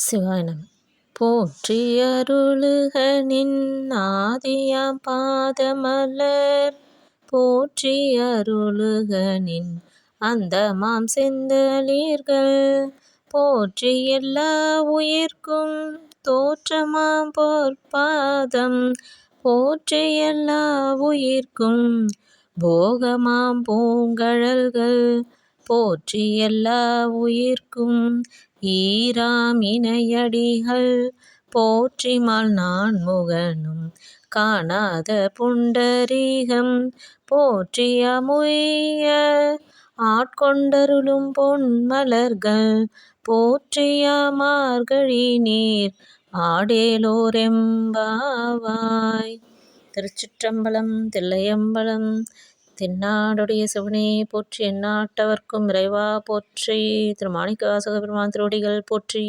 சிவாய நம. போற்றி அருளுக நின் ஆதியாம் பாதமலர் போற்றி அருளுக நின் அந்தமாம் செந்தளிர்கள் போற்றி எல்லா உயிர்க்கும் தோற்றமாம் பொற்பாதம் போற்றி எல்லா உயிர்க்கும் போகமாம் பூங்கழல்கள் போற்றி எல்லா உயிர்க்கும் ஈராம் இணையடிகள் போற்றிமால் நான்முகனும் காணாத புண்டரீகம் போற்றி அமுய்ய ஆட்கொண்டருளும் பொன்மலர்கள் போற்றிய மார்கழி நீர் ஆடேலோரெம்பாவாய். திருச்சிற்றம்பலம். தில்லையம்பலம். தென்னாடுடைய சிவனே போற்றி, எந்நாட்டவர்க்கும் இறைவா போற்றி. திருமாணிக்க வாசக பெருமான் திருவடிகள் போற்றி.